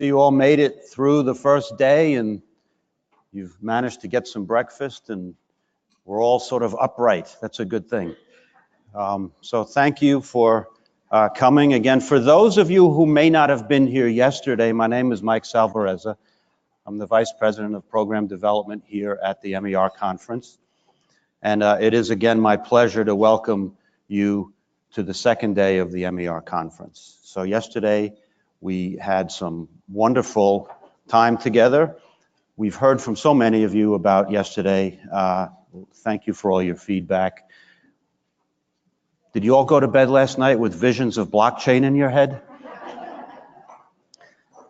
You all made it through the first day and you've managed to get some breakfast and we're all sort of upright. That's a good thing. So thank you for coming. Again, for those of you who may not have been here yesterday, my name is Mike Salvarezza. I'm the Vice President of Program Development here at the MER Conference. And it is again my pleasure to welcome you to the second day of the MER Conference. So yesterday we had some wonderful time together. We've heard from so many of you about yesterday. Thank you for all your feedback. Did you all go to bed last night with visions of blockchain in your head?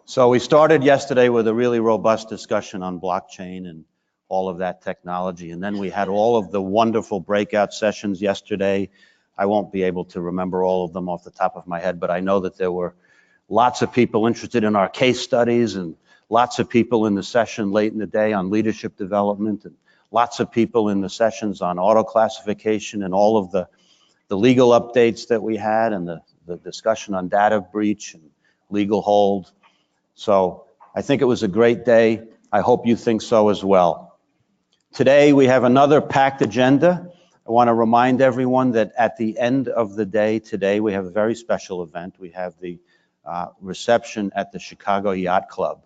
So we started yesterday with a really robust discussion on blockchain and all of that technology. And then we had all of the wonderful breakout sessions yesterday. I won't be able to remember all of them off the top of my head, but I know that there were lots of people interested in our case studies and lots of people in the session late in the day on leadership development and lots of people in the sessions on auto classification and all of the legal updates that we had and the discussion on data breach and legal hold. So I think it was a great day. I hope you think so as well. Today we have another packed agenda. I want to remind everyone that at the end of the day today we have a very special event. We have the reception at the Chicago Yacht Club.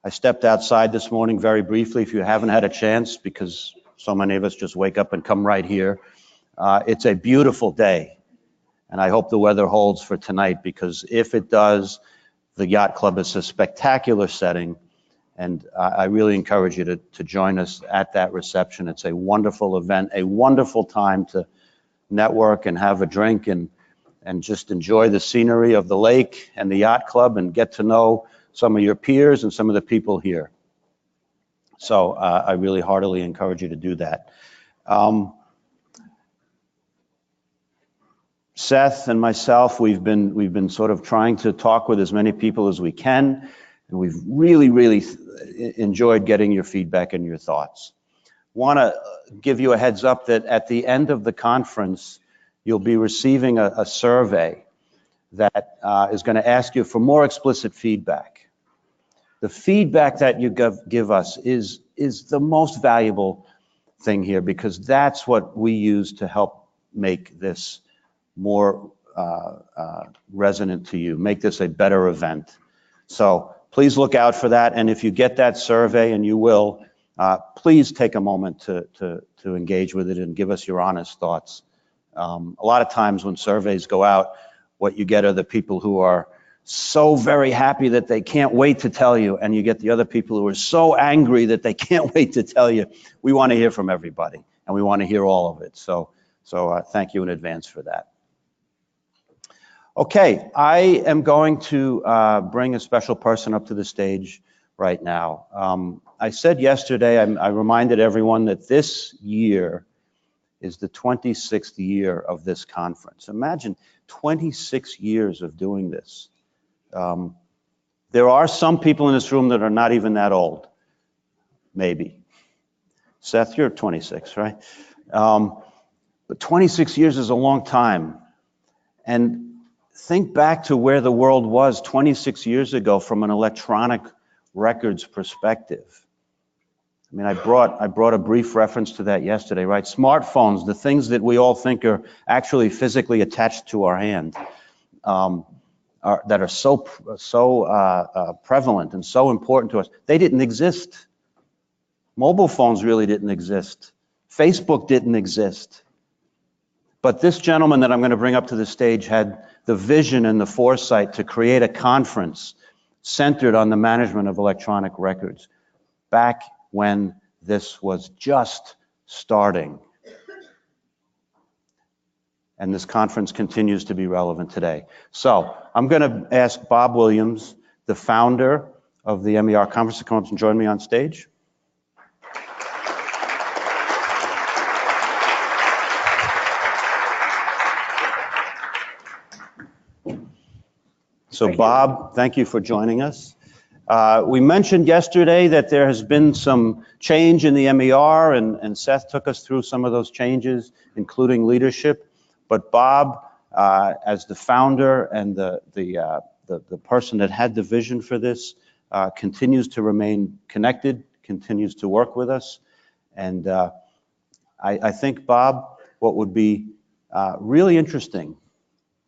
I stepped outside this morning very briefly if you haven't had a chance, because so many of us just wake up and come right here. It's a beautiful day and I hope the weather holds for tonight, because if it does, the Yacht Club is a spectacular setting and I really encourage you to join us at that reception. It's a wonderful event, a wonderful time to network and have a drink and just enjoy the scenery of the lake and the Yacht Club and get to know some of your peers and some of the people here. So I really heartily encourage you to do that. Seth and myself, we've been sort of trying to talk with as many people as we can, and we've really enjoyed getting your feedback and your thoughts. Want to give you a heads up that at the end of the conference, you'll be receiving a survey that is going to ask you for more explicit feedback. The feedback that you give us is the most valuable thing here, because that's what we use to help make this more resonant to you, make this a better event. So please look out for that, and if you get that survey, and you will, please take a moment to engage with it and give us your honest thoughts. A lot of times when surveys go out, what you get are the people who are so very happy that they can't wait to tell you, and you get the other people who are so angry that they can't wait to tell you. We want to hear from everybody, and we want to hear all of it. So thank you in advance for that. Okay, I am going to bring a special person up to the stage right now. I said yesterday, I reminded everyone that this year is the 26th year of this conference. Imagine 26 years of doing this. There are some people in this room that are not even that old, maybe. Seth, you're 26, right? But 26 years is a long time. And think back to where the world was 26 years ago from an electronic records perspective. I mean, I brought a brief reference to that yesterday, right? Smartphones, the things that we all think are actually physically attached to our hand, that are so prevalent and so important to us, they didn't exist. Mobile phones really didn't exist. Facebook didn't exist. But this gentleman that I'm going to bring up to the stage had the vision and the foresight to create a conference centered on the management of electronic records back when this was just starting. And this conference continues to be relevant today. So I'm going to ask Bob Williams, the founder of the MER conference, to come up and join me on stage. So Bob, thank you for joining us. We mentioned yesterday that there has been some change in the MER, and Seth took us through some of those changes, including leadership. But Bob, as the founder and the the person that had the vision for this continues to remain connected, continues to work with us. And I think, Bob, what would be really interesting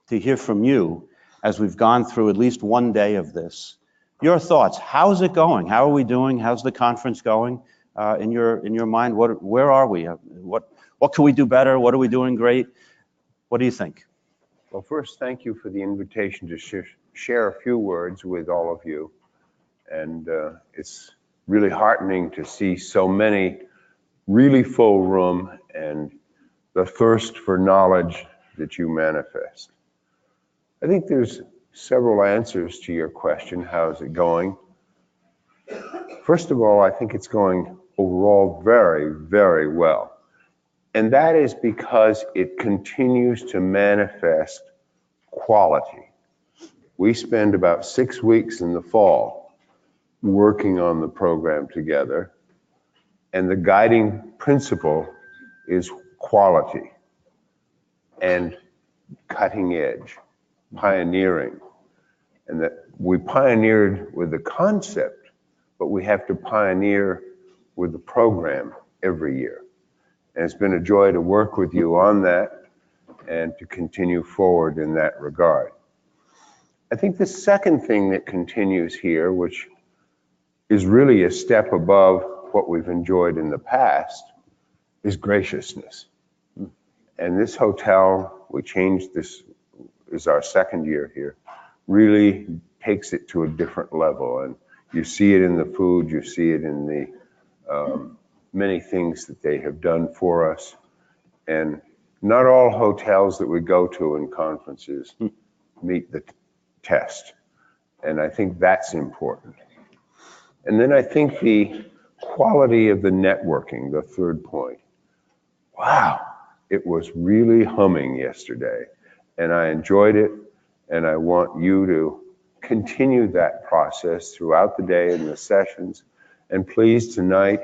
to hear from you as we've gone through at least one day of this, your thoughts. How's it going? How are we doing? How's the conference going? In your mind, where are we? What can we do better? What are we doing great? What do you think? Well, first, thank you for the invitation to share a few words with all of you. And it's really heartening to see so many really full room and the thirst for knowledge that you manifest. I think there's several answers to your question, how's it going? First of all, I think it's going overall very, very well. And that is because it continues to manifest quality. We spend about 6 weeks in the fall working on the program together, and the guiding principle is quality and cutting edge, pioneering. And that we pioneered with the concept, but we have to pioneer with the program every year. And it's been a joy to work with you on that and to continue forward in that regard. I think the second thing that continues here, which is really a step above what we've enjoyed in the past, is graciousness. And this hotel, we changed this, is our second year here, really takes it to a different level. And you see it in the food, you see it in the many things that they have done for us. And not all hotels that we go to in conferences meet the test. And I think that's important. And then I think the quality of the networking, the third point. Wow, it was really humming yesterday. And I enjoyed it. And I want you to continue that process throughout the day and the sessions. And please, tonight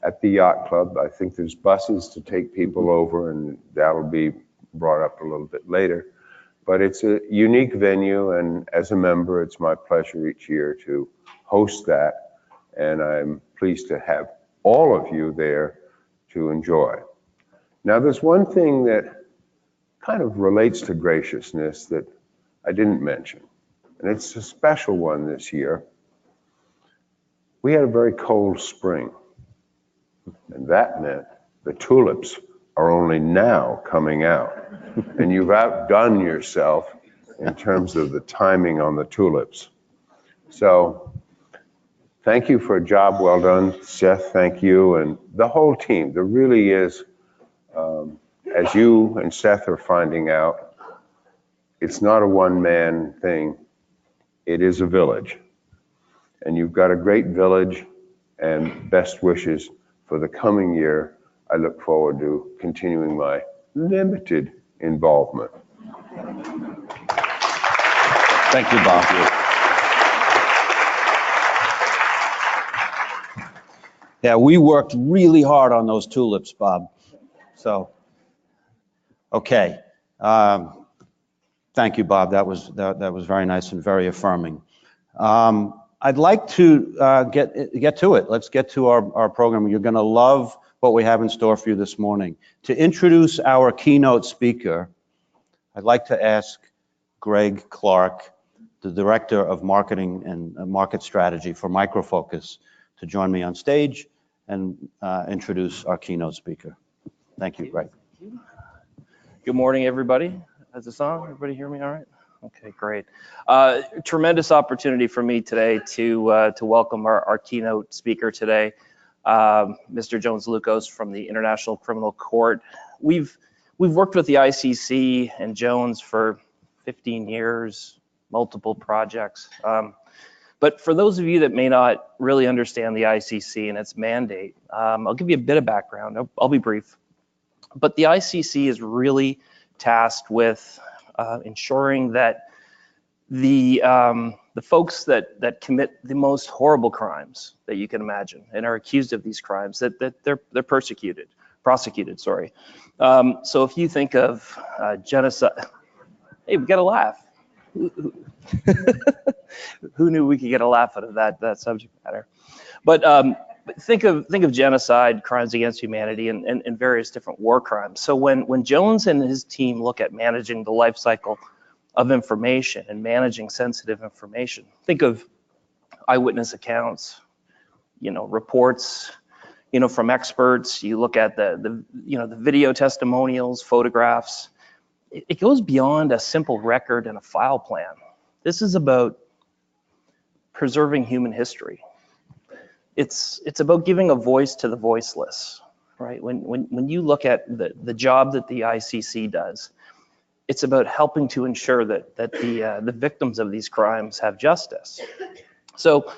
at the Yacht Club, I think there's buses to take people over, and that'll be brought up a little bit later. But it's a unique venue, and as a member, it's my pleasure each year to host that. And I'm pleased to have all of you there to enjoy. Now, there's one thing that kind of relates to graciousness that I didn't mention, and it's a special one this year. We had a very cold spring, and that meant the tulips are only now coming out, and you've outdone yourself in terms of the timing on the tulips. So thank you for a job well done, Seth, thank you, and the whole team. There really is, as you and Seth are finding out, it's not a one-man thing, it is a village. And you've got a great village, and best wishes for the coming year. I look forward to continuing my limited involvement. Thank you, Bob. Yeah, we worked really hard on those tulips, Bob. So, okay. Thank you, Bob. That was very nice and very affirming. I'd like to get to it. Let's get to our program. You're going to love what we have in store for you this morning. To introduce our keynote speaker, I'd like to ask Greg Clark, the Director of Marketing and Market Strategy for Micro Focus, to join me on stage and introduce our keynote speaker. Thank you, Greg. Good morning, everybody. Has this on? Everybody hear me all right? Okay, great. Tremendous opportunity for me today to welcome our keynote speaker today, Mr. Jones-Lucas from the International Criminal Court. We've worked with the ICC and Jones for 15 years, multiple projects. But for those of you that may not really understand the ICC and its mandate, I'll give you a bit of background. I'll be brief. But the ICC is really tasked with ensuring that the folks that commit the most horrible crimes that you can imagine and are accused of these crimes, that they're prosecuted. So if you think of genocide, hey, we got to laugh. Who knew we could get a laugh out of that subject matter? But think of genocide, crimes against humanity, and various different war crimes. So when Jones and his team look at managing the life cycle of information and managing sensitive information, think of eyewitness accounts, reports, from experts. You look at the video testimonials, photographs. It goes beyond a simple record and a file plan. This is about preserving human history. It's about giving a voice to the voiceless, right? When you look at the job that the ICC does, it's about helping to ensure that the victims of these crimes have justice. So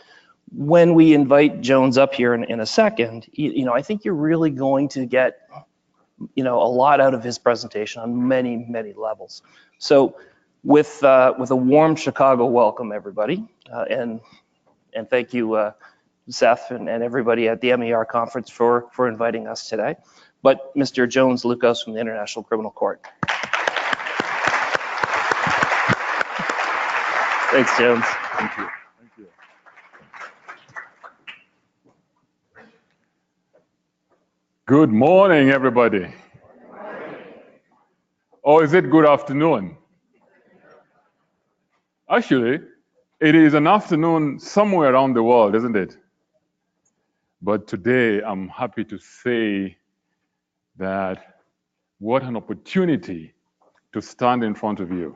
when we invite Jones up here in a second, I think you're really going to get a lot out of his presentation on many, many levels. So with a warm Chicago welcome, everybody, and thank you, Seth and everybody at the MER conference for inviting us today. But Mr. Jones Lucas from the International Criminal Court. Thanks, Jones. Thank you. Thank you. Good morning, everybody. Or is it good afternoon? Actually, it is an afternoon somewhere around the world, isn't it? But today, I'm happy to say that what an opportunity to stand in front of you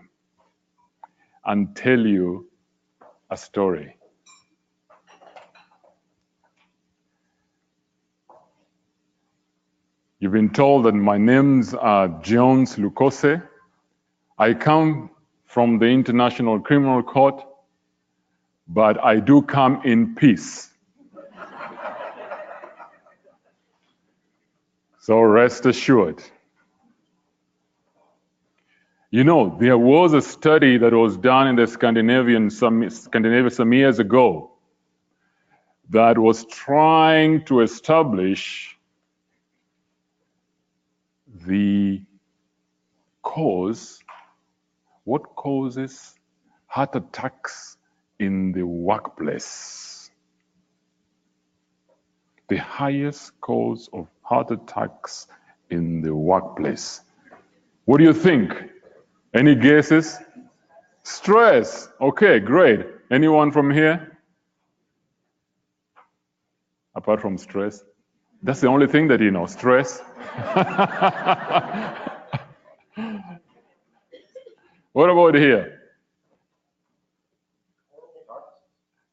and tell you a story. You've been told that my name's Jones Lucas. I come from the International Criminal Court, but I do come in peace. So rest assured. There was a study that was done in the Scandinavia some years ago that was trying to establish what causes heart attacks in the workplace. The highest cause of heart attacks in the workplace. What do you think? Any guesses? Stress. Okay, great. Anyone from here? Apart from stress? That's the only thing that you know, stress. What about here?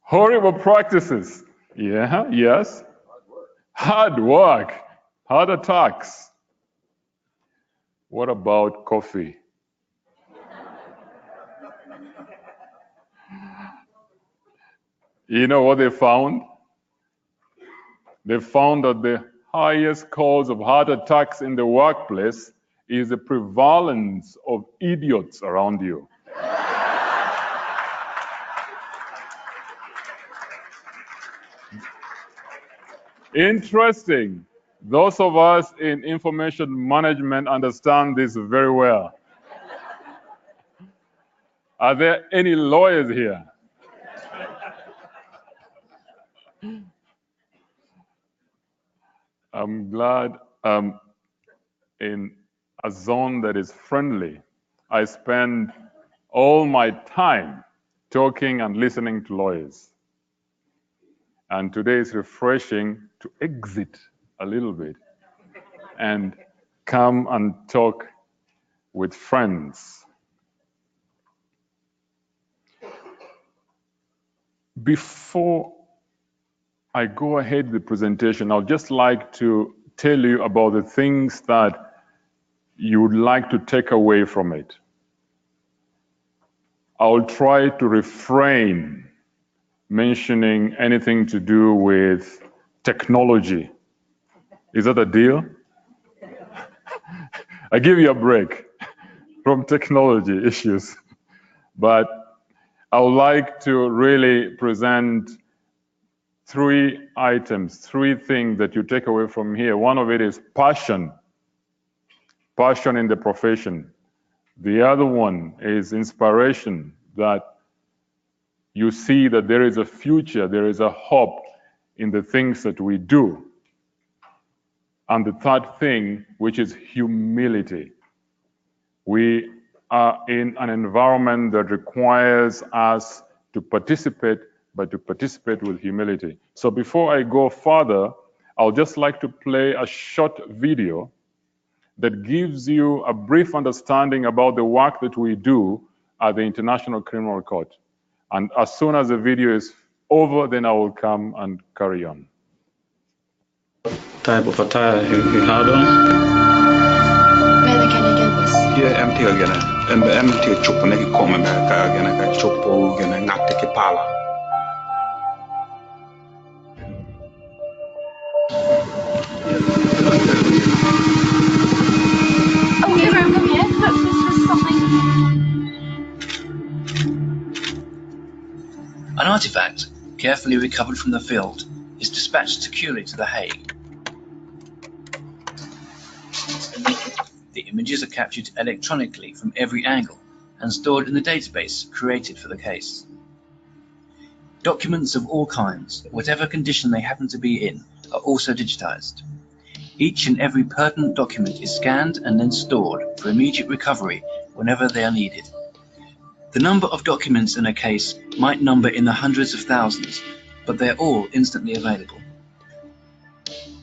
Horrible practices. Yeah, yes. Hard work. Heart attacks. What about coffee? You know what they found? They found that the highest cause of heart attacks in the workplace is the prevalence of idiots around you. Interesting. Those of us in information management understand this very well. Are there any lawyers here? I'm glad I'm in a zone that is friendly. I spend all my time talking and listening to lawyers. And today is refreshing to exit a little bit and come and talk with friends. Before I go ahead with the presentation, I'd just like to tell you about the things that you would like to take away from it. I'll try to refrain mentioning anything to do with technology. Is that a deal? I give you a break from technology issues, but I would like to really present three things that you take away from here. One of it is passion in the profession. The other one is inspiration. that you see that there is a future, there is a hope in the things that we do. And the third thing, which is humility. We are in an environment that requires us to participate, but to participate with humility. So before I go further, I'll just like to play a short video that gives you a brief understanding about the work that we do at the International Criminal Court. And as soon as the video is over, then I will come and carry on. Type of attire you had on? Men kan jag get this? Yeah, empty again. Empty chupa negi come America again. Ka chupo again ngate ki pala. Oh, here, come here. Look, this is something. An artifact, carefully recovered from the field, is dispatched securely to The Hague. The images are captured electronically from every angle and stored in the database created for the case. Documents of all kinds, whatever condition they happen to be in, are also digitized. Each and every pertinent document is scanned and then stored for immediate recovery whenever they are needed. The number of documents in a case might number in the hundreds of thousands, but they're all instantly available.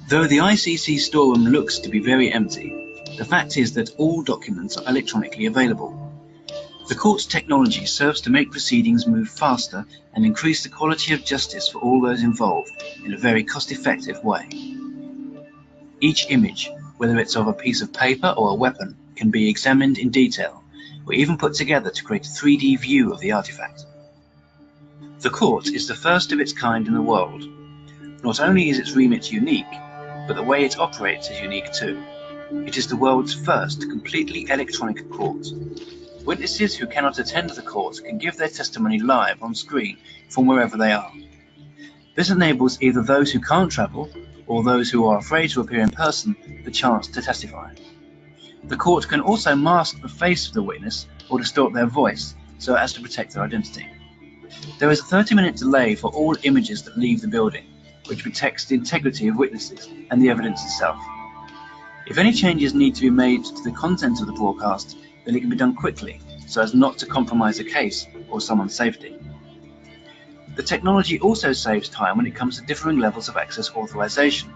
Though the ICC storeroom looks to be very empty, the fact is that all documents are electronically available. The court's technology serves to make proceedings move faster and increase the quality of justice for all those involved in a very cost-effective way. Each image, whether it's of a piece of paper or a weapon, can be examined in detail, or even put together to create a 3D view of the artifact. The court is the first of its kind in the world. Not only is its remit unique, but the way it operates is unique too. It is the world's first completely electronic court. Witnesses who cannot attend the court can give their testimony live on screen from wherever they are. This enables either those who can't travel or those who are afraid to appear in person the chance to testify. The court can also mask the face of the witness or distort their voice so as to protect their identity. There is a 30-minute delay for all images that leave the building, which protects the integrity of witnesses and the evidence itself. If any changes need to be made to the content of the broadcast, then it can be done quickly so as not to compromise a case or someone's safety. The technology also saves time when it comes to differing levels of access authorization.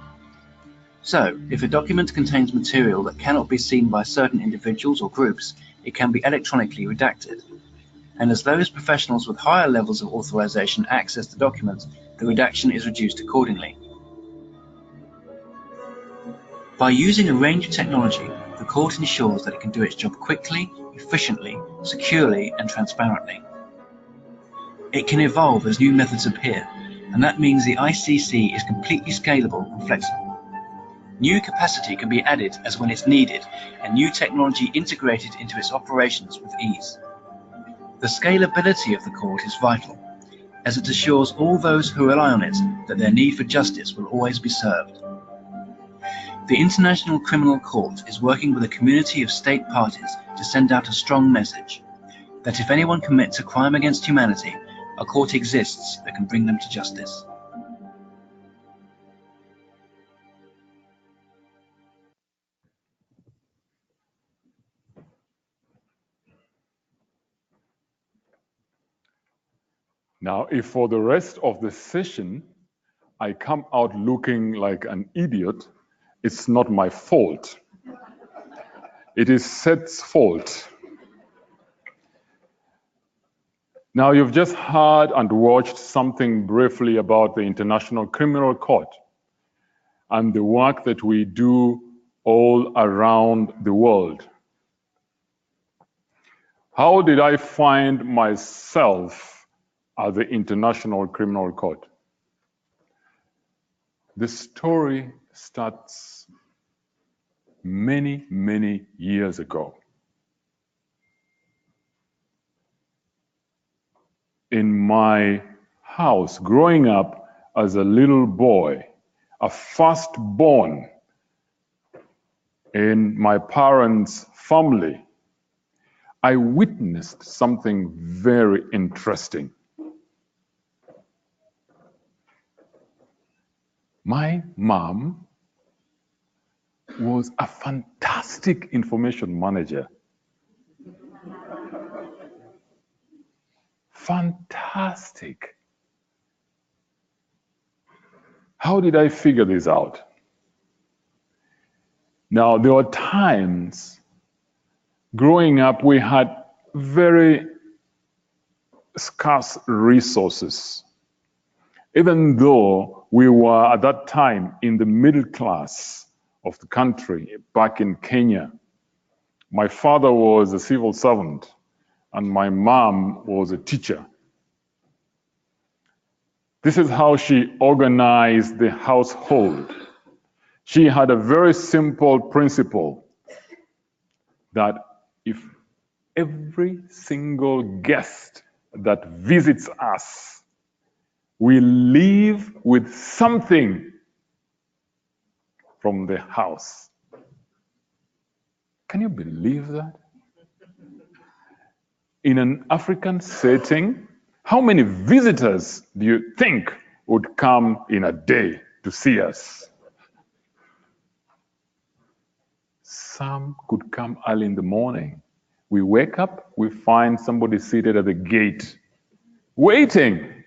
So, if a document contains material that cannot be seen by certain individuals or groups, it can be electronically redacted. And as those professionals with higher levels of authorization access the document, the redaction is reduced accordingly. By using a range of technology, the court ensures that it can do its job quickly, efficiently, securely, and transparently. It can evolve as new methods appear, and that means the ICC is completely scalable and flexible. New capacity can be added as when it's needed, and new technology integrated into its operations with ease. The scalability of the court is vital, as it assures all those who rely on it that their need for justice will always be served. The International Criminal Court is working with a community of state parties to send out a strong message that if anyone commits a crime against humanity, a court exists that can bring them to justice. Now, if for the rest of the session I come out looking like an idiot, it's not my fault. It is Seth's fault. Now, you've just heard and watched something briefly about the International Criminal Court and the work that we do all around the world. How did I find myself at the International Criminal Court? The story starts many, many years ago. In my house, growing up as a little boy, a firstborn in my parents' family, I witnessed something very interesting. My mom was a fantastic information manager. Fantastic. How did I figure this out? Now, there were times growing up we had very scarce resources. Even though we were at that time in the middle class of the country back in Kenya, my father was a civil servant and my mom was a teacher. This is how she organized the household. She had a very simple principle that if every single guest that visits us, we leave with something from the house. Can you believe that? In an African setting, how many visitors do you think would come in a day to see us? Some could come early in the morning. We wake up, we find somebody seated at the gate, waiting.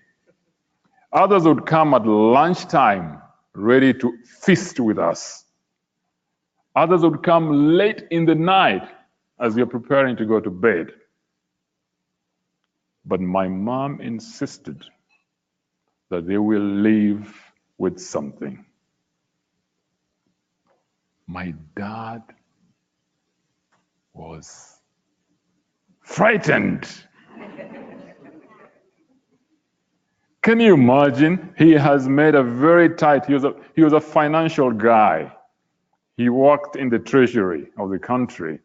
Others would come at lunchtime, ready to feast with us. Others would come late in the night as we are preparing to go to bed. But my mom insisted that they will leave with something. My dad was frightened. Can you imagine? He has made a very tight, he was a financial guy. He worked in the treasury of the country.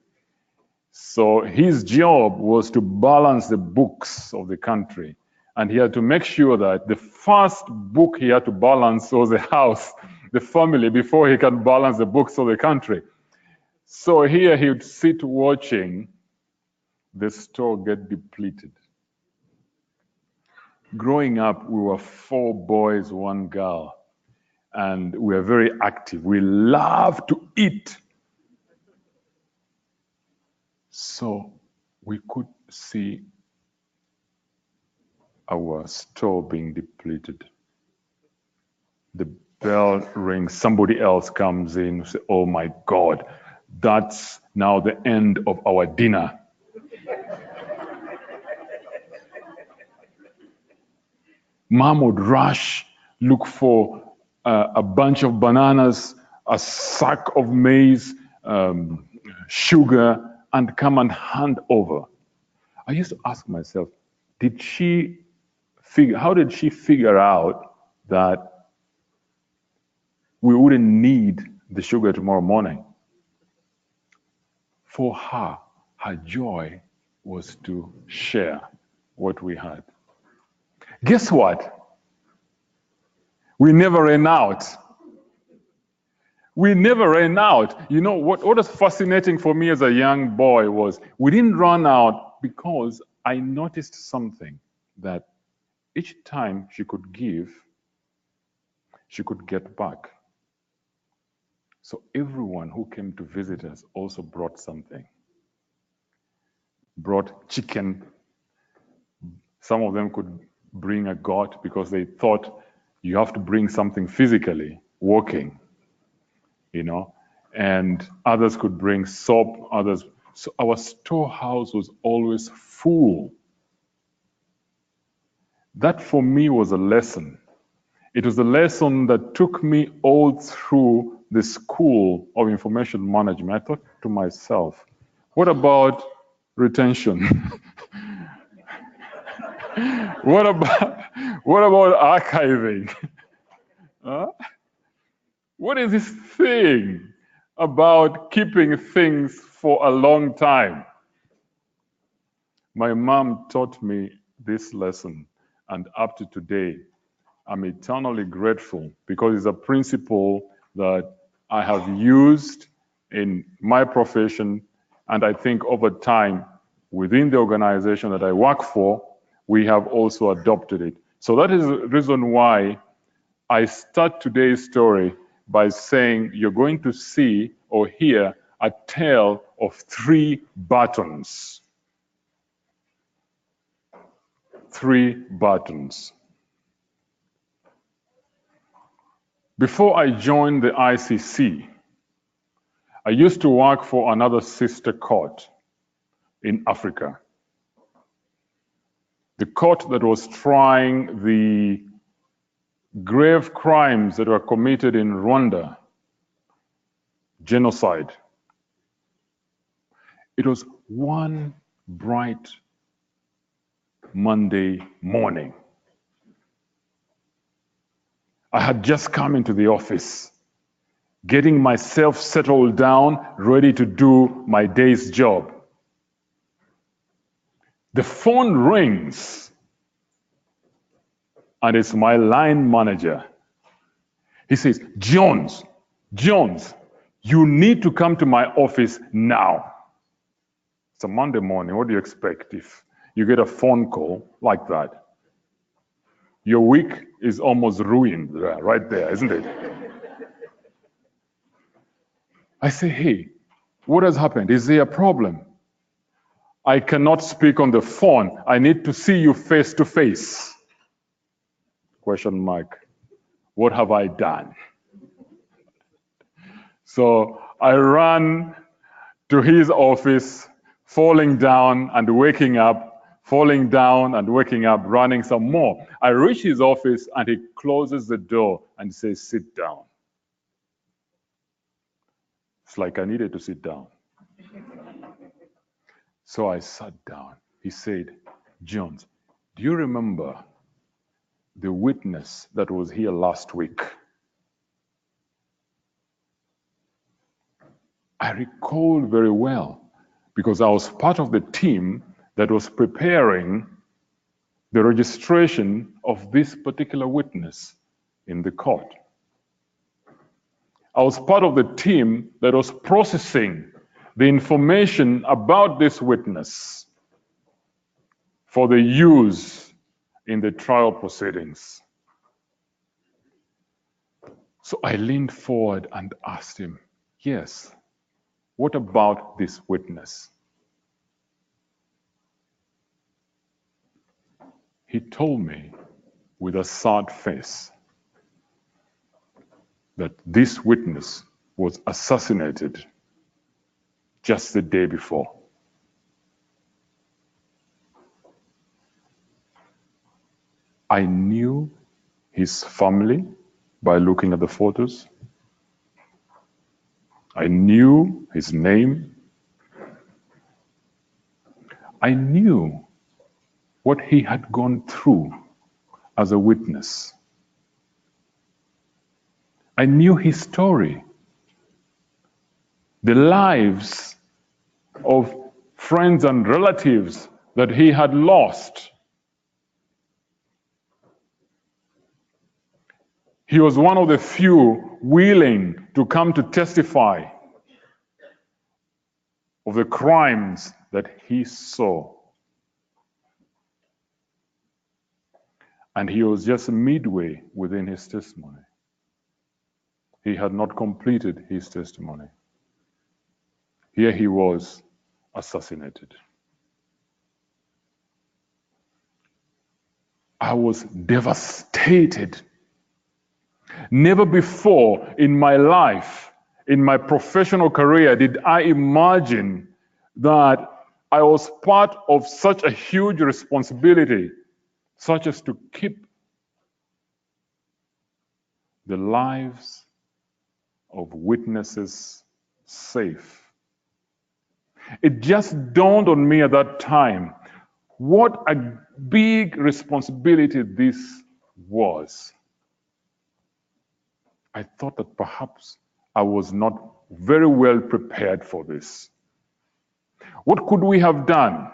So his job was to balance the books of the country. And he had to make sure that the first book he had to balance was the house, the family, before he can balance the books of the country. So here he would sit watching the store get depleted. Growing up, we were 4 boys, 1 girl, and we were very active. We loved to eat. So we could see our store being depleted. The bell rings, somebody else comes in, say, oh my God, that's now the end of our dinner. Mom would rush, look for a bunch of bananas, a sack of maize, sugar, and come and hand over. I used to ask myself, how did she figure out that we wouldn't need the sugar tomorrow morning? For her, her joy was to share what we had. Guess what? We never ran out. We never ran out. You know, what was fascinating for me as a young boy was we didn't run out because I noticed something, that each time she could give, she could get back. So everyone who came to visit us also brought something. Brought chicken. Some of them could bring a goat because they thought you have to bring something physically, walking, you know, and others could bring soap, others. So our storehouse was always full. That for me was a lesson. It was a lesson that took me all through the school of information management. I thought to myself, what about retention? What about archiving? What is this thing about keeping things for a long time? My mom taught me this lesson, and up to today, I'm eternally grateful because it's a principle that I have used in my profession, and I think over time within the organization that I work for, we have also adopted it. So that is the reason why I start today's story by saying you're going to see or hear a tale of 3 buttons. 3 buttons. Before I joined the ICC, I used to work for another sister court in Africa. The court that was trying the grave crimes that were committed in Rwanda, genocide. It was one bright Monday morning. I had just come into the office, getting myself settled down, ready to do my day's job. The phone rings, and it's my line manager. He says, Jones, you need to come to my office now. It's a Monday morning. What do you expect if you get a phone call like that? Your week is almost ruined right there, isn't it? I say, hey, what has happened? Is there a problem? I cannot speak on the phone. I need to see you face to face. Question mark. What have I done? So I ran to his office, falling down and waking up, falling down and waking up, running some more. I reach his office and he closes the door and says, sit down. It's like I needed to sit down. So I sat down. He said, Jones, do you remember the witness that was here last week? I recall very well because I was part of the team that was preparing the registration of this particular witness in the court. I was part of the team that was processing the information about this witness for the use in the trial proceedings. So I leaned forward and asked him, yes, what about this witness? He told me with a sad face that this witness was assassinated just the day before. I knew his family by looking at the photos. I knew his name. I knew what he had gone through as a witness. I knew his story, the lives of friends and relatives that he had lost. He was one of the few willing to come to testify of the crimes that he saw. And he was just midway within his testimony. He had not completed his testimony. Here he was assassinated. I was devastated. Never before in my life, in my professional career, did I imagine that I was part of such a huge responsibility, such as to keep the lives of witnesses safe. It just dawned on me at that time what a big responsibility this was. I thought that perhaps I was not very well prepared for this. What could we have done?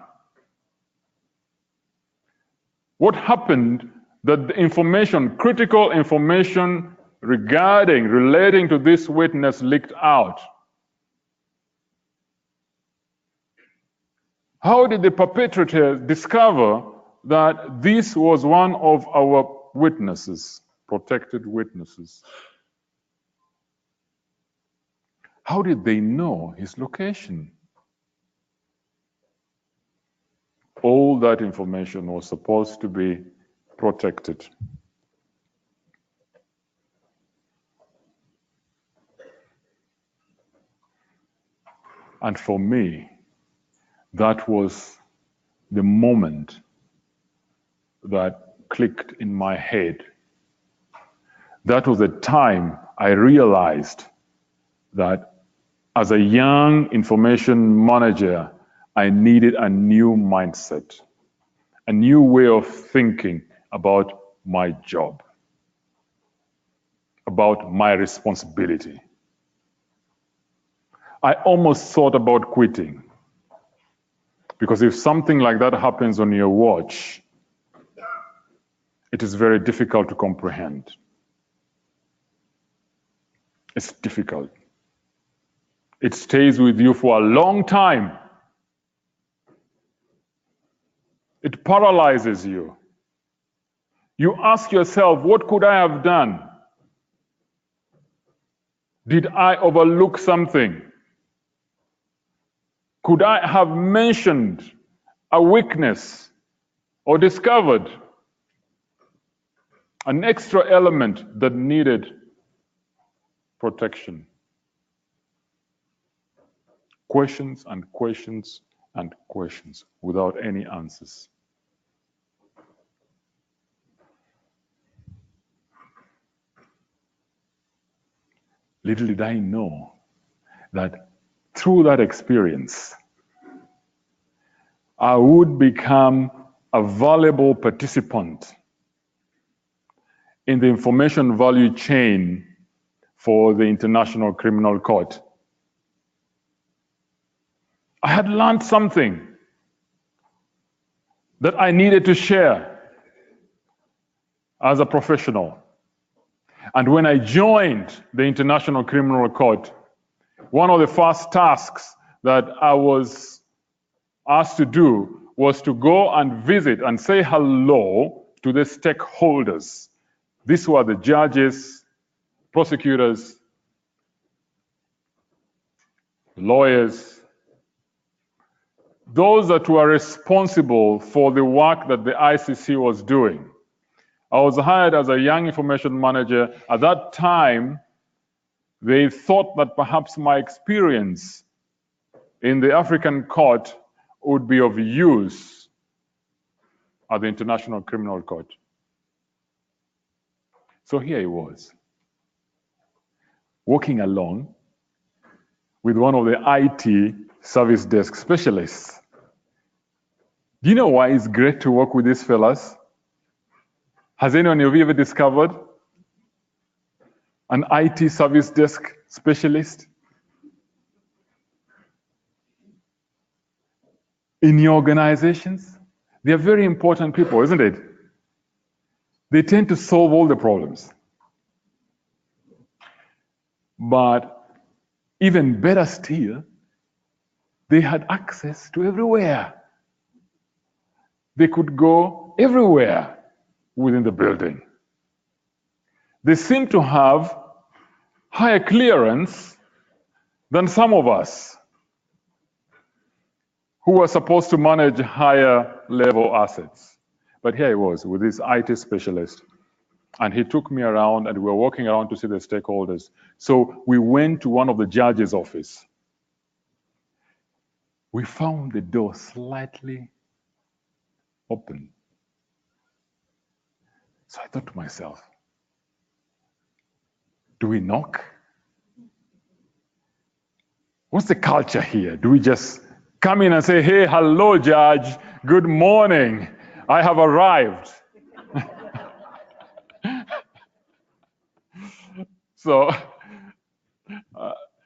What happened that the information, critical information relating to this witness leaked out? How did the perpetrator discover that this was one of our witnesses, protected witnesses? How did they know his location? All that information was supposed to be protected. And for me, that was the moment that clicked in my head. That was the time I realized that as a young information manager, I needed a new mindset, a new way of thinking about my job, about my responsibility. I almost thought about quitting, because if something like that happens on your watch, it is very difficult to comprehend. It's difficult. It stays with you for a long time. It paralyzes you. You ask yourself, what could I have done? Did I overlook something? Could I have mentioned a weakness or discovered an extra element that needed protection? Questions and questions and questions without any answers. Little did I know that through that experience, I would become a valuable participant in the information value chain for the International Criminal Court. I had learned something that I needed to share as a professional. And when I joined the International Criminal Court, one of the first tasks that I was asked to do was to go and visit and say hello to the stakeholders. These were the judges, prosecutors, lawyers, those that were responsible for the work that the ICC was doing. I was hired as a young information manager. At that time, they thought that perhaps my experience in the African court would be of use at the International Criminal Court. So here I was, walking along with one of the IT service desk specialists. Do you know why it's great to work with these fellas? Has anyone of you ever discovered an IT service desk specialist in your organizations? They are very important people, isn't it? They tend to solve all the problems. But even better still, they had access to everywhere. They could go everywhere within the building. They seem to have higher clearance than some of us who were supposed to manage higher level assets. But here I was with this IT specialist, and he took me around, and we were walking around to see the stakeholders. So we went to one of the judge's office. We found the door slightly open. So I thought to myself, do we knock? What's the culture here? Do we just come in and say, hey, hello, Judge, good morning, I have arrived? So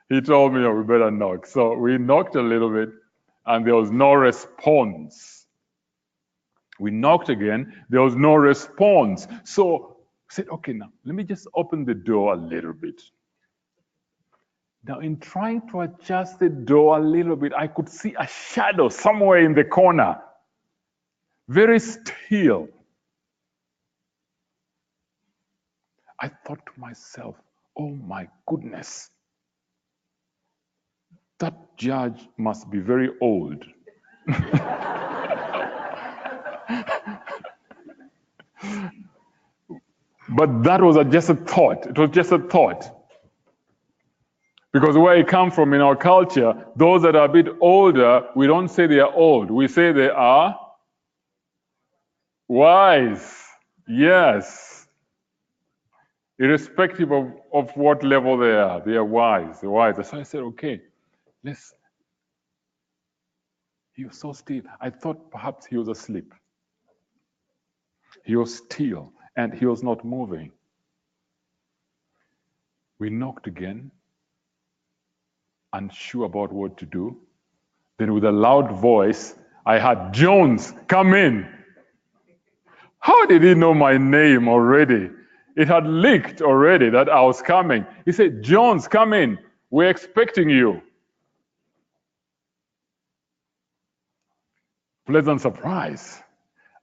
he told me, we better knock. So we knocked a little bit, and there was no response. We knocked again, there was no response. So I said, okay, now let me just open the door a little bit. Now, in trying to adjust the door a little bit, I could see a shadow somewhere in the corner, very still. I thought to myself, oh my goodness, that judge must be very old. But that was just a thought. It was just a thought. Because where I come from in our culture, those that are a bit older, we don't say they are old. We say they are wise. Yes. Irrespective of what level they are wise. They're wise. So I said, okay, let's. He was so still. I thought perhaps he was asleep. He was still and he was not moving. We knocked again, unsure about what to do. Then with a loud voice, I heard, Jones, come in. How did he know my name already? It had leaked already that I was coming. He said, Jones, come in. We're expecting you. Pleasant surprise.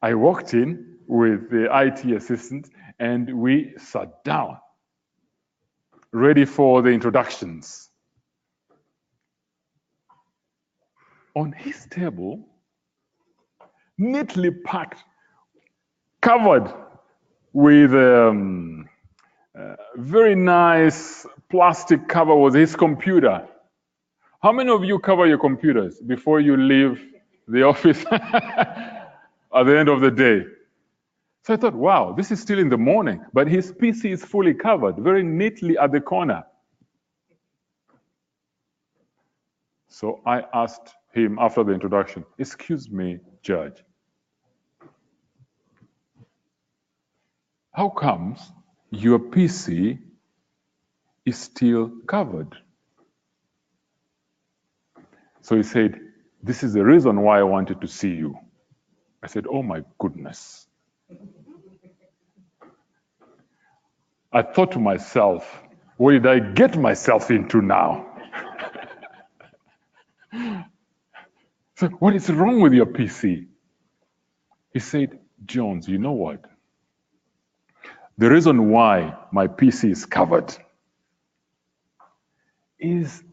I walked in with the IT assistant and we sat down, ready for the introductions. On his table, neatly packed, covered with very nice plastic cover, was his computer. How many of you cover your computers before you leave the office at the end of the day? So I thought, wow, this is still in the morning, but his PC is fully covered, very neatly at the corner. So I asked him after the introduction, excuse me, Judge, how comes your PC is still covered? So he said, this is the reason why I wanted to see you. I said, oh my goodness. I thought to myself, what did I get myself into now? So what is wrong with your PC? He said, Jones, you know what? The reason why my PC is covered is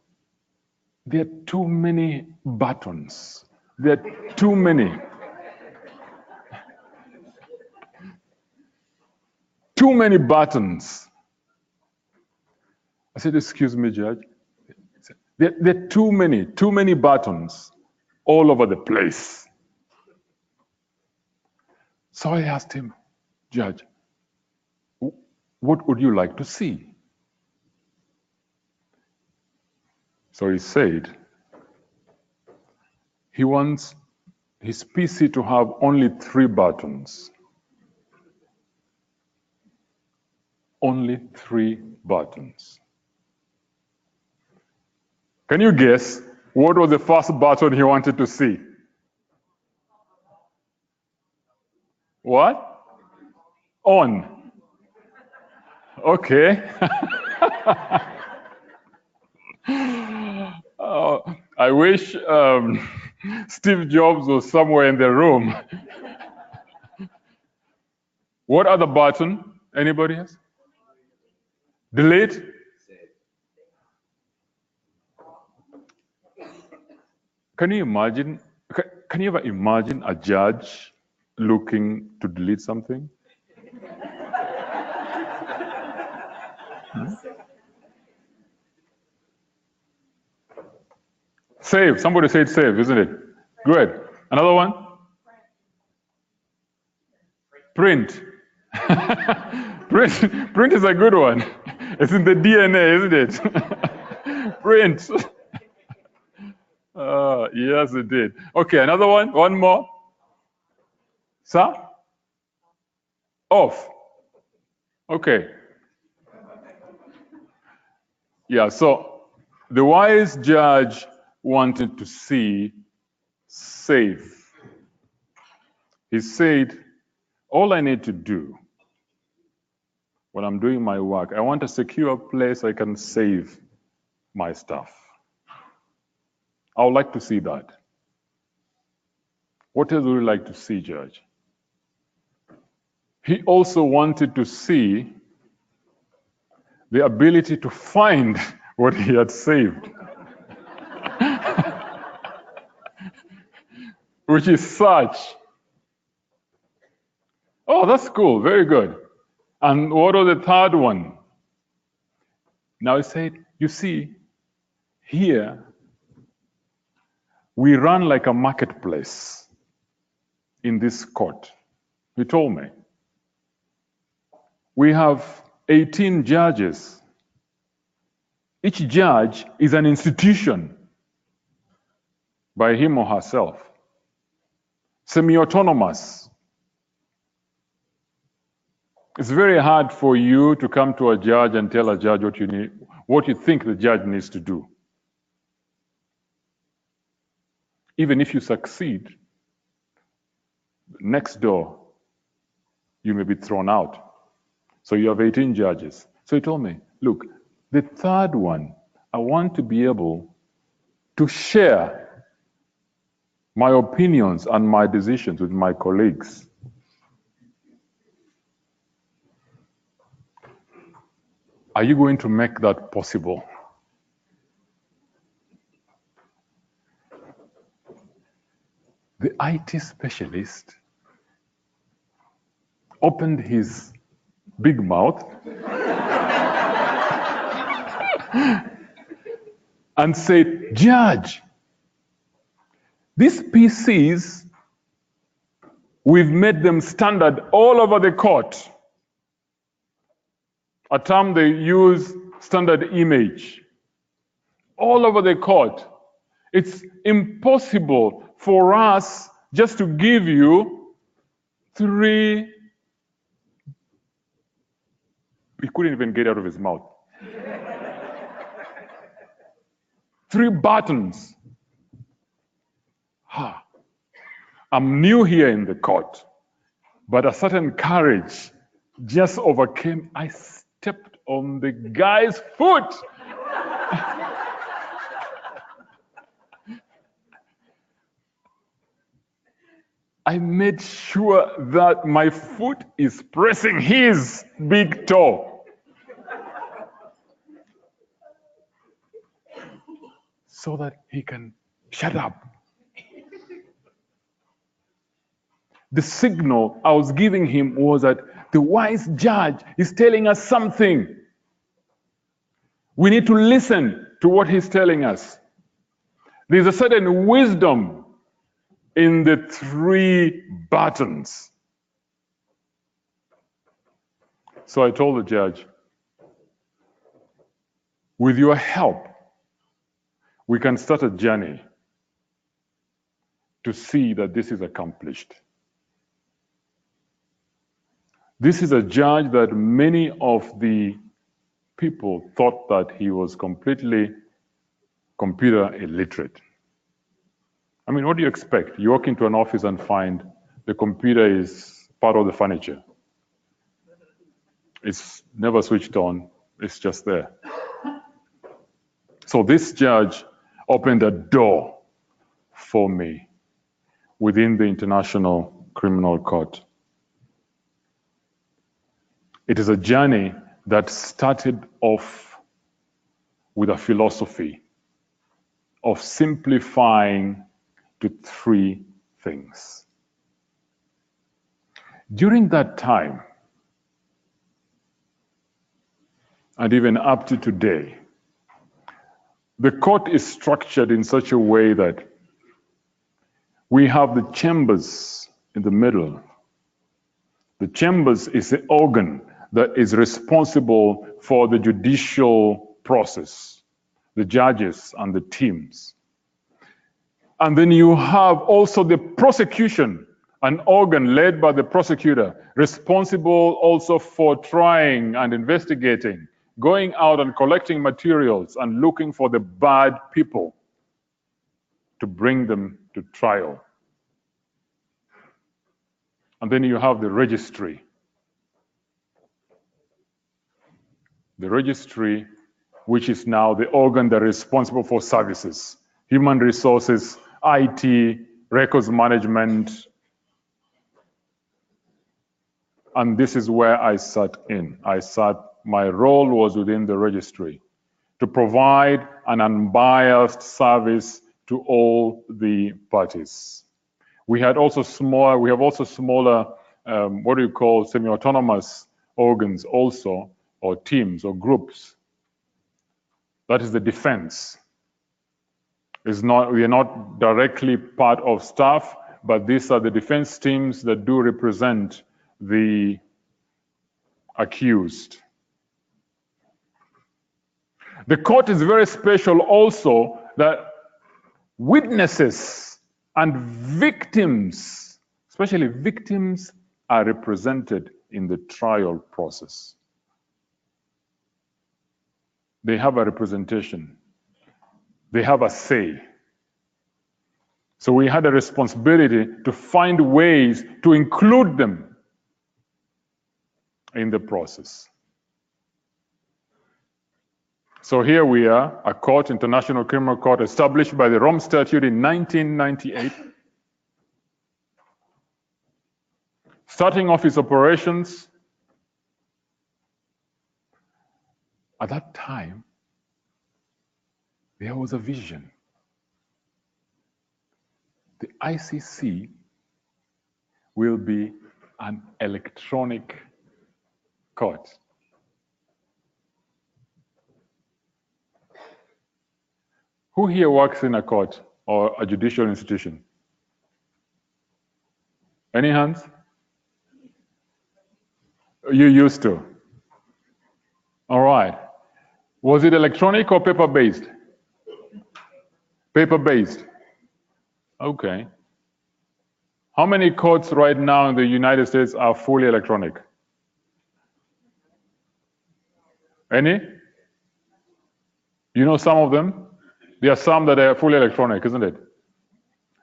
there are too many buttons. There are too many. Too many buttons. I said, excuse me, Judge. There are too many buttons all over the place. So I asked him, Judge, what would you like to see? So he said, he wants his PC to have only 3 buttons. Only 3 buttons. Can you guess what was the first button he wanted to see? What? On. Okay. I wish Steve Jobs was somewhere in the room. What other button? Anybody else? Delete? Can you imagine? Can you ever imagine a judge looking to delete something? Save. Somebody said save, isn't it? Good. Another one? Print. Print is a good one. It's in the DNA, isn't it? Print. Yes, it did. Okay, another one. One more. Sir? Off. Okay. Yeah, so the wise judge wanted to see save. He said, all I need to do when I'm doing my work, I want a secure place I can save my stuff. I would like to see that. What else would you like to see, Judge? He also wanted to see the ability to find what he had saved, which is search. Oh, that's cool. Very good. And what was the third one? Now he said, you see, here we run like a marketplace in this court. He told me. We have 18 judges. Each judge is an institution by him or herself, semi-autonomous. It's very hard for you to come to a judge and tell a judge what you think the judge needs to do. Even if you succeed, next door, you may be thrown out. So you have 18 judges. So he told me, look, the third one, I want to be able to share my opinions and my decisions with my colleagues. Are you going to make that possible? The IT specialist opened his big mouth and said, Judge, these PCs, we've made them standard all over the court. A term they use, standard image. All over the court. It's impossible for us just to give you 3. He couldn't even get it out of his mouth. 3 buttons. I'm new here in the court, but a certain courage just overcame. I stepped on the guy's foot. I made sure that my foot is pressing his big toe. So that he can shut up. The signal I was giving him was that the wise judge is telling us something. We need to listen to what he's telling us. There's a certain wisdom in the 3 buttons. So I told the judge, with your help, we can start a journey to see that this is accomplished. This is a judge that many of the people thought that he was completely computer illiterate. I mean, what do you expect? You walk into an office and find the computer is part of the furniture. It's never switched on, it's just there. So this judge opened a door for me within the International Criminal Court. It is a journey that started off with a philosophy of simplifying to 3 things. During that time, and even up to today, the court is structured in such a way that we have the chambers in the middle. The chambers is the organ that is responsible for the judicial process, the judges and the teams. And then you have also the prosecution, an organ led by the prosecutor, responsible also for trying and investigating, going out and collecting materials and looking for the bad people to bring them to trial. And then you have the registry. The registry which is now the organ that is responsible for services, human resources, IT, records management. And this is where I sat in. My role was within the registry to provide an unbiased service to all the parties. We have also smaller, what do you call, semi-autonomous organs also, or teams or groups. That is the defense. We are not directly part of staff, but these are the defense teams that do represent the accused. The court is very special also that witnesses and victims, especially victims, are represented in the trial process. They have a representation. They have a say. So we had a responsibility to find ways to include them in the process. So here we are, a court, International Criminal Court, established by the Rome Statute in 1998. Starting off its operations, at that time, there was a vision. The ICC will be an electronic court. Who here works in a court or a judicial institution? Any hands? You used to. All right. Was it electronic or paper-based? Paper-based. Okay. How many courts right now in the United States are fully electronic? Any? You know some of them? There are some that are fully electronic, isn't it?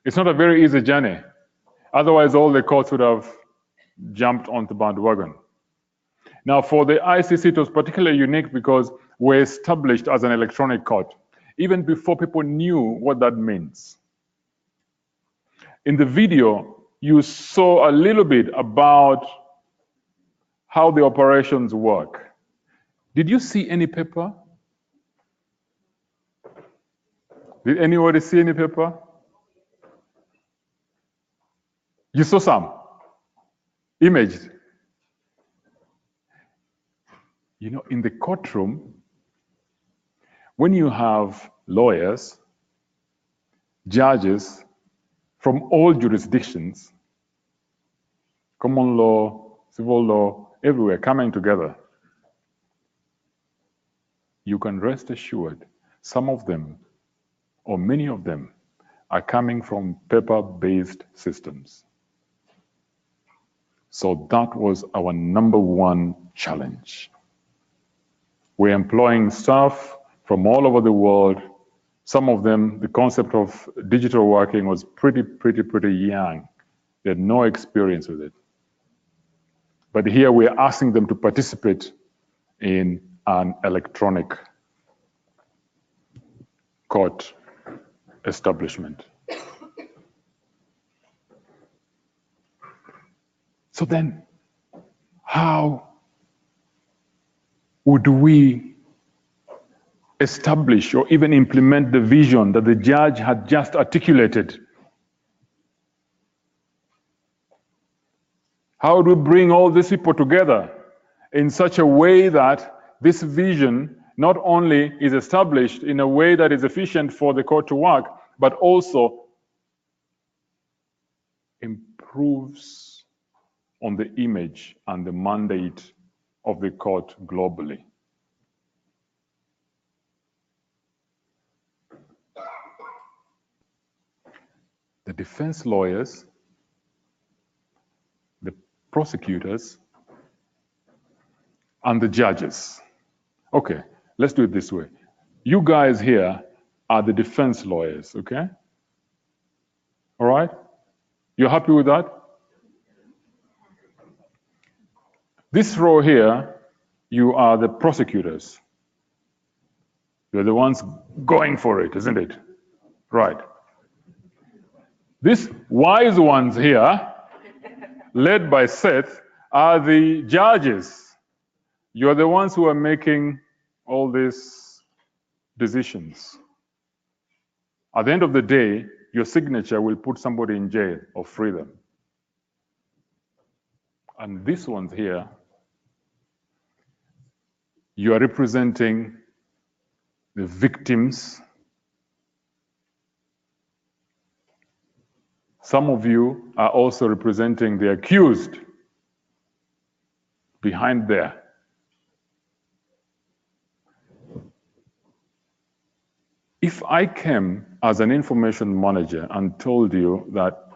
It's not a very easy journey. Otherwise, all the courts would have jumped onto the bandwagon. Now, for the ICC, it was particularly unique because we're established as an electronic court, even before people knew what that means. In the video, you saw a little bit about how the operations work. Did you see any paper? Did anybody see any paper? You saw some? Imaged? You know, in the courtroom, when you have lawyers, judges from all jurisdictions, common law, civil law, everywhere coming together, you can rest assured some of them, or many of them, are coming from paper-based systems. So that was our #1 challenge. We're employing staff from all over the world. Some of them, the concept of digital working was pretty young. They had no experience with it. But here we're asking them to participate in an electronic court establishment. So then, how would we establish or even implement the vision that the judge had just articulated? How would we bring all these people together in such a way that this vision not only is established in a way that is efficient for the court to work, but also improves on the image and the mandate of the court globally? The defense lawyers, the prosecutors, and the judges. Okay, let's do it this way. You guys here are the defense lawyers, okay? All right? You're happy with that? This row here, you are the prosecutors. You're the ones going for it, isn't it? Right. These wise ones here, led by Seth, are the judges. You're the ones who are making all these decisions. At the end of the day, your signature will put somebody in jail or free them. And these ones here, you are representing the victims. Some of you are also representing the accused behind there. If I came as an information manager and told you that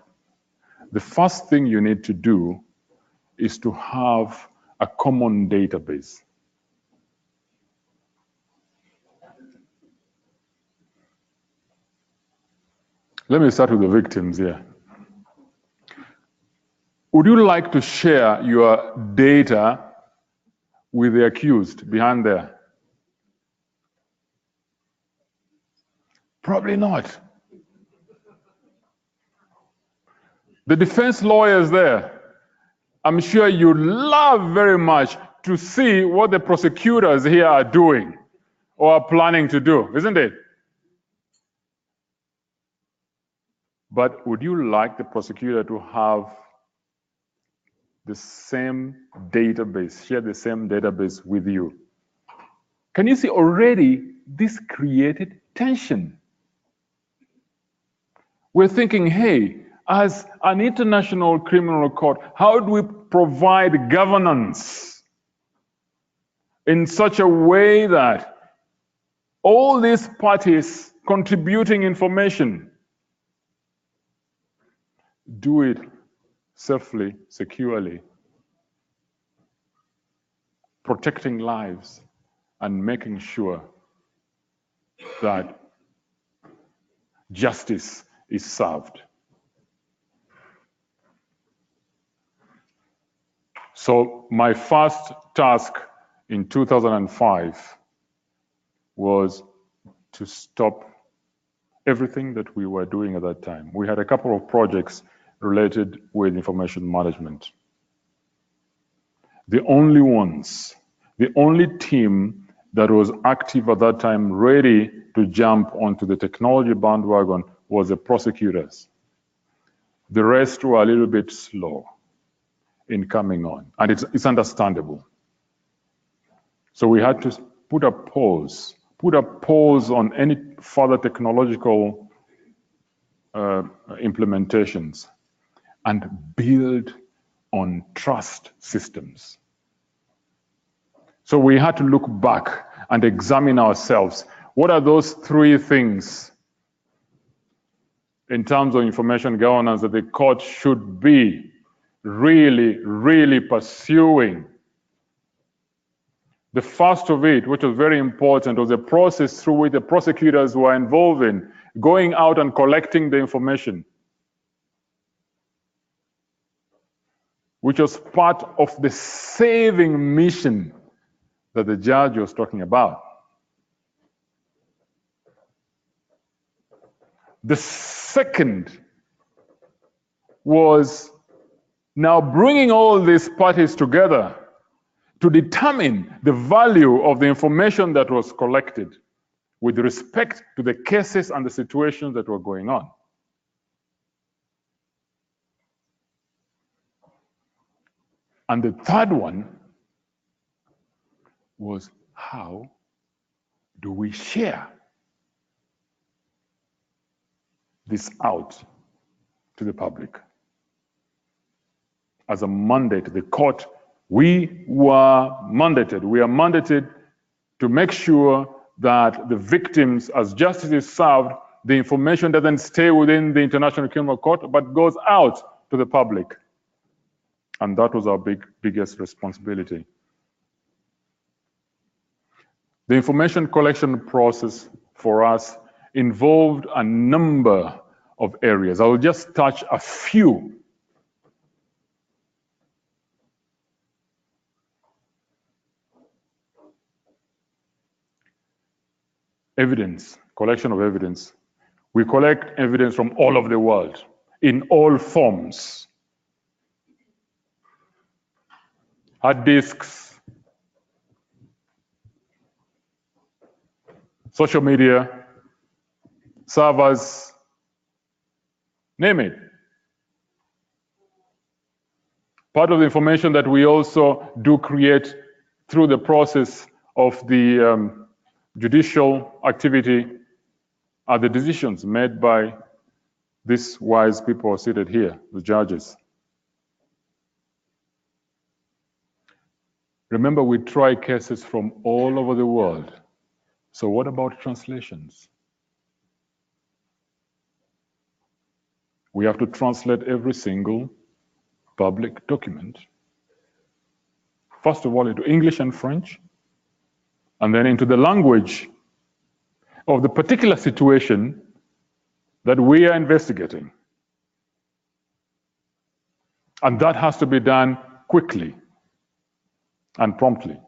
the first thing you need to do is to have a common database. Let me start with the victims here. Would you like to share your data with the accused behind there? Probably not. The defense lawyers there, I'm sure you love very much to see what the prosecutors here are doing or are planning to do, isn't it? But would you like the prosecutor to have the same database, share the same database with you? Can you see already this created tension? We're thinking, hey, as an international criminal court, how do we provide governance in such a way that all these parties contributing information do it safely, securely, protecting lives and making sure that justice is served? So my first task in 2005 was to stop everything that we were doing at that time. We had a couple of projects related with information management. The only team that was active at that time, ready to jump onto the technology bandwagon, was the prosecutors. The rest were a little bit slow in coming on, and it's understandable. So we had to put a pause on any further technological implementations and build on trust systems. So we had to look back and examine ourselves. What are those three things in terms of information governance that the court should be really pursuing? The first of it, which was very important, was the process through which the prosecutors were involved in going out and collecting the information, which was part of the saving mission that the judge was talking about. The second was now bringing all these parties together to determine the value of the information that was collected with respect to the cases and the situations that were going on. And the third one was, how do we share this out to the public? As a mandate, the court, we are mandated to make sure that the victims, as justice is served, the information doesn't stay within the International Criminal Court, but goes out to the public. And that was our biggest responsibility. The information collection process for us involved a number of areas. I will just touch a few. evidence, collection of evidence. We collect evidence from all over the world in all forms. Hard disks, social media, servers, name it. Part of the information that we also do create through the process of the judicial activity are the decisions made by these wise people seated here, the judges. Remember, we try cases from all over the world. So what about translations? We have to translate every single public document, first of all into English and French, and then into the language of the particular situation that we are investigating. And that has to be done quickly and promptly.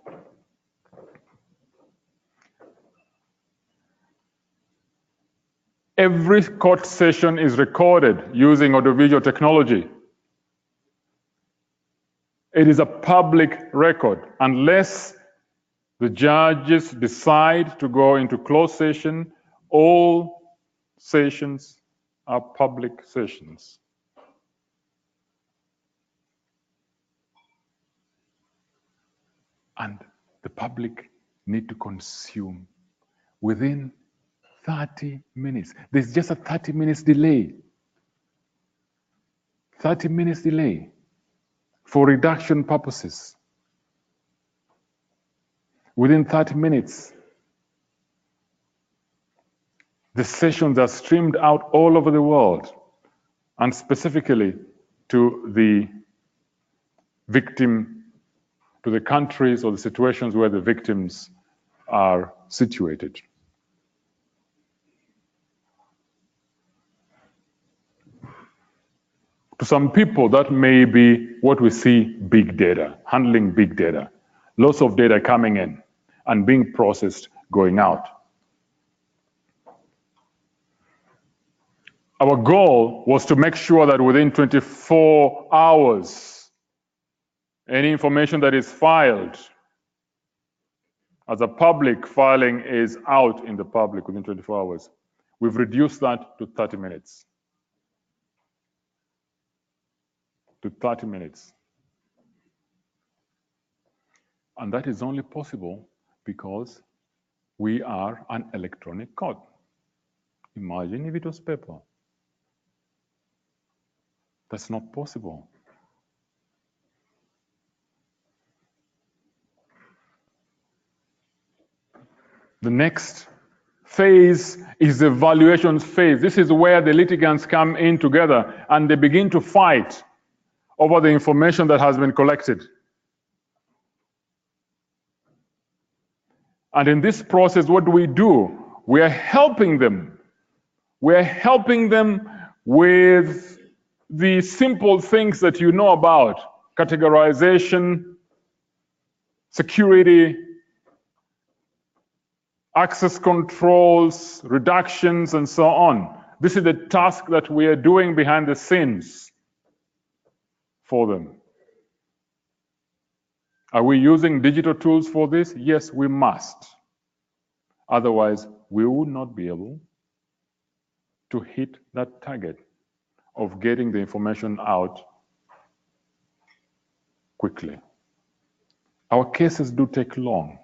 Every court session is recorded using audiovisual technology. It is a public record unless the judges decide to go into closed session. All sessions are public sessions. And the public need to consume within 30 minutes. There's just a 30 minutes delay. 30 minutes delay for reduction purposes. Within 30 minutes, the sessions are streamed out all over the world, and specifically to the victim, to the countries or the situations where the victims are situated. To some people, that may be what we see big data, handling big data, lots of data coming in and being processed, going out. Our goal was to make sure that within 24 hours, any information that is filed as a public filing is out in the public within 24 hours. We've reduced that to 30 minutes. To 30 minutes. And that is only possible because we are an electronic court. Imagine if it was paper. That's not possible. The next phase is the evaluation phase. This is where the litigants come in together and they begin to fight over the information that has been collected. And in this process, what do? We are helping them. We are helping them with the simple things that you know about: categorization, security, access controls, reductions, and so on. This is the task that we are doing behind the scenes for them. Are we using digital tools for this? Yes, we must. Otherwise, we would not be able to hit that target of getting the information out quickly. Our cases do take long,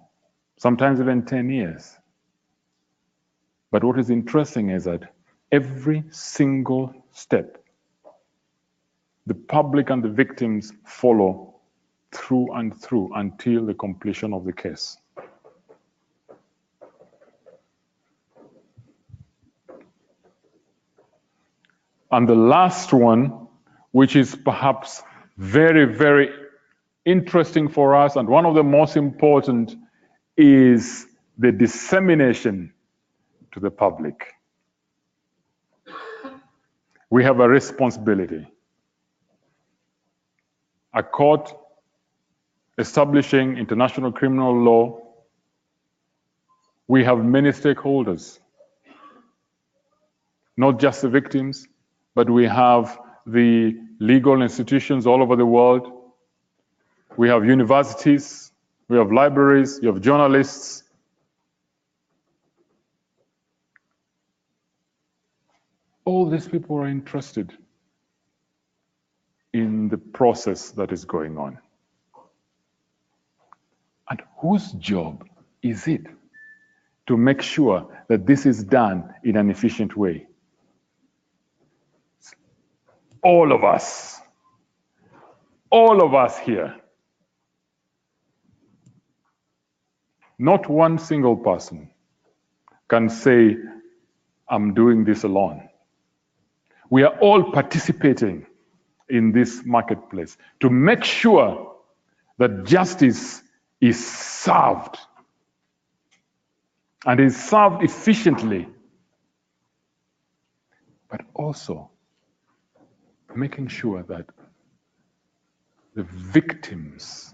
sometimes even 10 years. But what is interesting is that every single step, the public and the victims follow through and through until the completion of the case. And the last one, which is perhaps very, very interesting for us and one of the most important, is the dissemination to the public. We have a responsibility. A court establishing international criminal law We have many stakeholders, not just the victims, but we have the legal institutions all over the world. We have universities, we have libraries, you have journalists. All these people are interested in the process that is going on. And whose job is it to make sure that this is done in an efficient way? All of us here. Not one single person can say, I'm doing this alone. We are all participating in this marketplace to make sure that justice is served and is served efficiently, but also making sure that the victims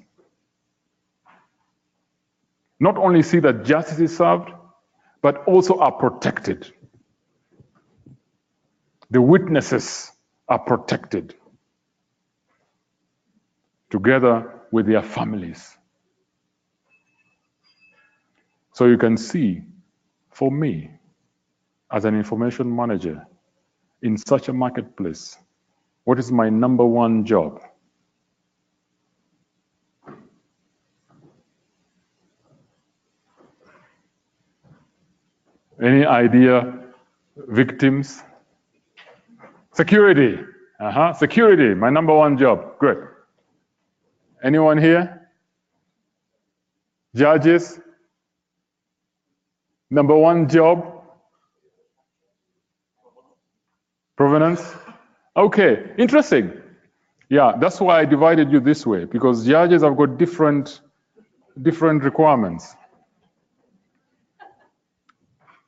not only see that justice is served, but also are protected. The witnesses are protected together with their families. So you can see, for me, as an information manager in such a marketplace, what is my number one job? Any idea, victims? Security. Security, my number one job. Good. Anyone here? Judges? Number one job? Provenance? Okay, interesting. Yeah, that's why I divided you this way, because judges have got different requirements.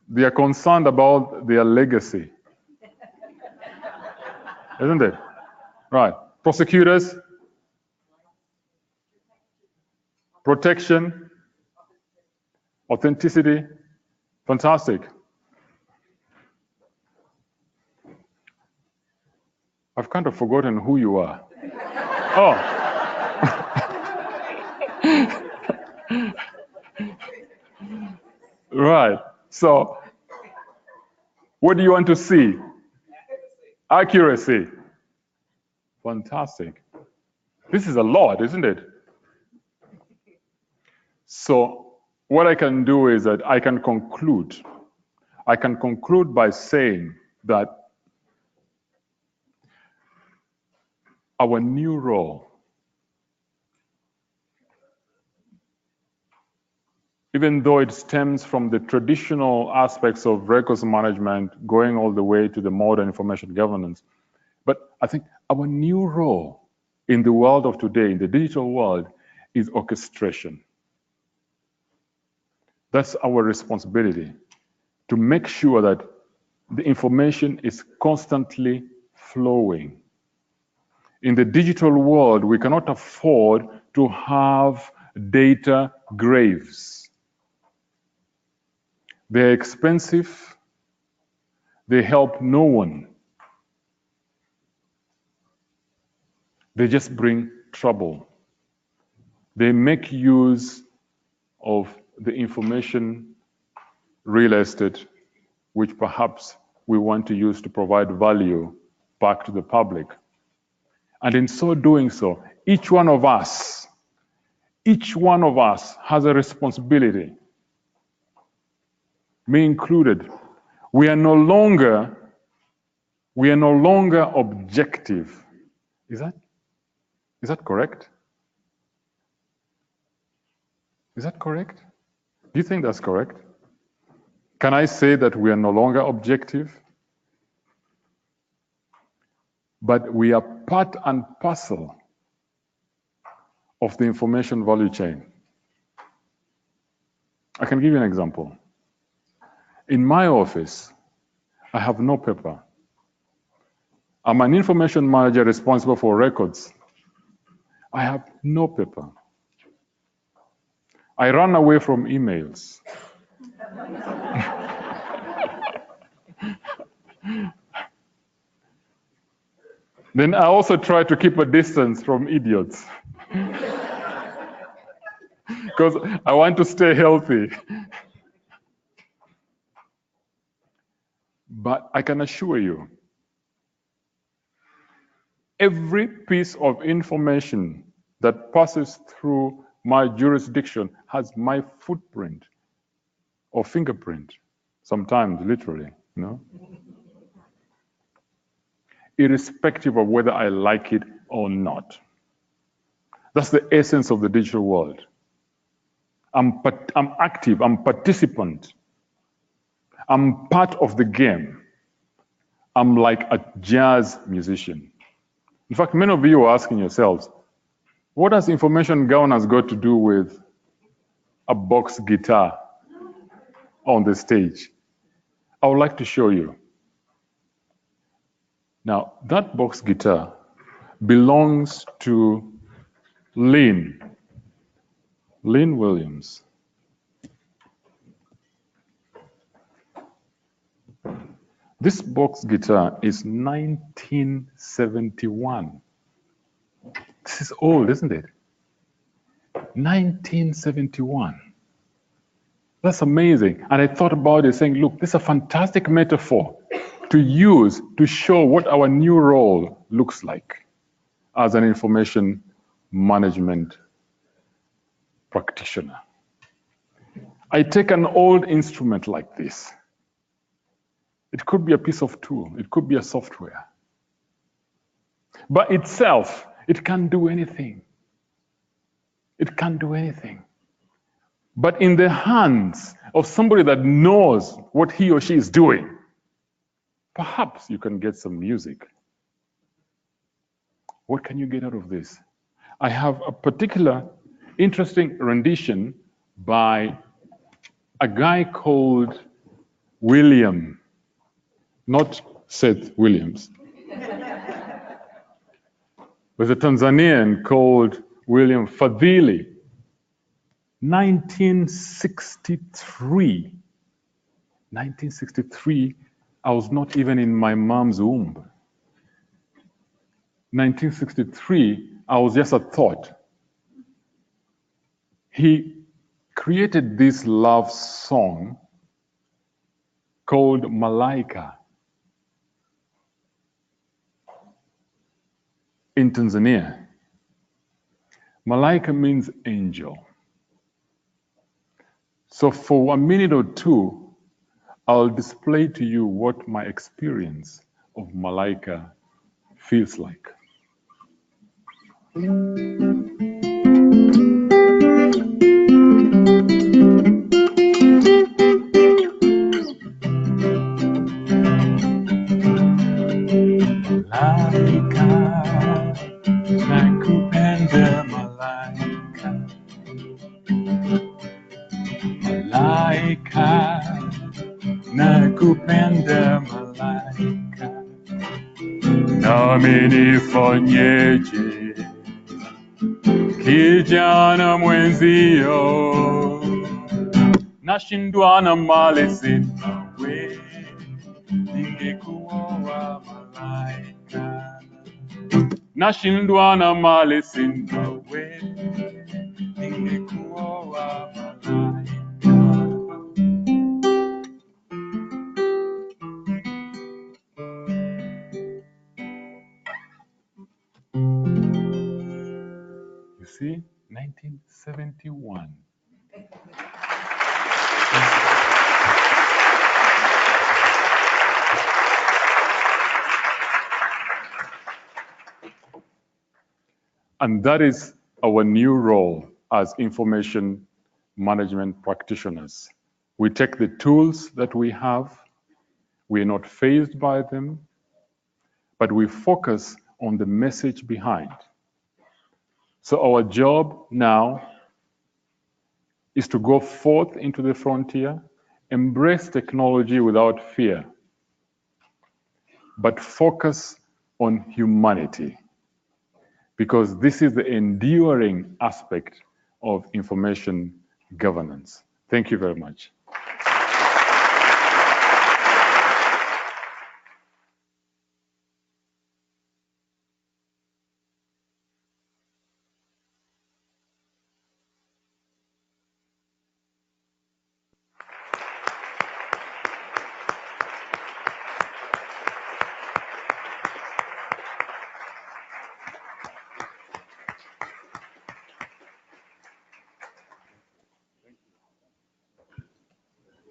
They are concerned about their legacy. Isn't it? Right. Prosecutors? Protection? Authenticity? Fantastic. I've kind of forgotten who you are. Oh. Right. So, what do you want to see? Accuracy. Fantastic. This is a lot, isn't it? So, what I can do is that I can conclude. I can conclude by saying that our new role, even though it stems from the traditional aspects of records management going all the way to the modern information governance, but I think our new role in the world of today, in the digital world, is orchestration. That's our responsibility, to make sure that the information is constantly flowing. In the digital world, we cannot afford to have data graves. They're expensive. They help no one. They just bring trouble. They make use of the information real estate, which perhaps we want to use to provide value back to the public. And in so doing so, each one of us has a responsibility, me included. We are no longer objective. Is that correct? Is that correct? Do you think that's correct? Can I say that we are no longer objective? But we are part and parcel of the information value chain. I can give you an example. In my office, I have no paper. I'm an information manager responsible for records. I have no paper. I run away from emails. Then I also try to keep a distance from idiots. Because I want to stay healthy. But I can assure you, every piece of information that passes through my jurisdiction has my footprint or fingerprint, sometimes literally, you know, irrespective of whether I like it or not. That's the essence of the digital world. I'm active, I'm participant, I'm part of the game. I'm like a jazz musician. In fact, many of you are asking yourselves, what has information governance got to do with a box guitar on the stage? I would like to show you. Now, that box guitar belongs to Lynn Williams. This box guitar is 1971. This is old, isn't it? 1971. That's amazing. And I thought about it saying, look, this is a fantastic metaphor to use to show what our new role looks like as an information management practitioner. I take an old instrument like this. It could be a piece of tool. It could be a software. By itself, it can't do anything. It can't do anything. But in the hands of somebody that knows what he or she is doing, perhaps you can get some music. What can you get out of this? I have a particular interesting rendition by a guy called William, not Seth Williams. There's a Tanzanian called William Fadhili. 1963. 1963, I was not even in my mom's womb. 1963, I was just a thought. He created this love song called Malaika in Tanzania. Malaika means angel. So for a minute or two, I'll display to you what my experience of Malaika feels like. Malaika, nakupenda malaika. Malaika, nakupenda malaika. Nami nifanyeje, kijana mwenzio, nashindwa na mali sina we, ningekuoa malaika. Nashindwa na mali sina we, ningekuoa malaika. You see, 1971. And that is our new role as information management practitioners. We take the tools that we have, we're not fazed by them, but we focus on the message behind. So our job now is to go forth into the frontier, embrace technology without fear, but focus on humanity, because this is the enduring aspect of information governance. Thank you very much.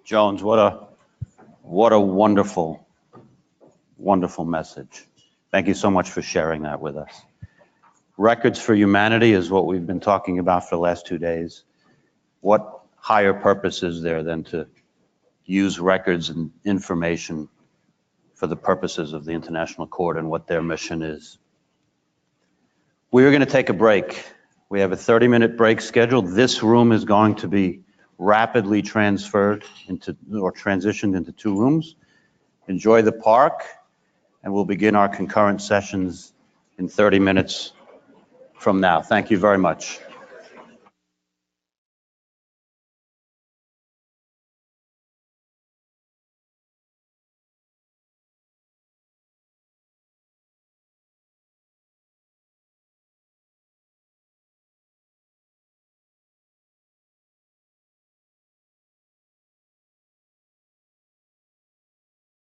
Jones, what a wonderful, wonderful message. Thank you so much for sharing that with us. Records for humanity is what we've been talking about for the last 2 days. What higher purpose is there than to use records and information for the purposes of the International Court and what their mission is? We're going to take a break. We have a 30-minute break scheduled. This room is going to be rapidly transferred into or transitioned into 2 rooms. Enjoy the park, and we'll begin our concurrent sessions in 30 minutes from now. Thank you very much.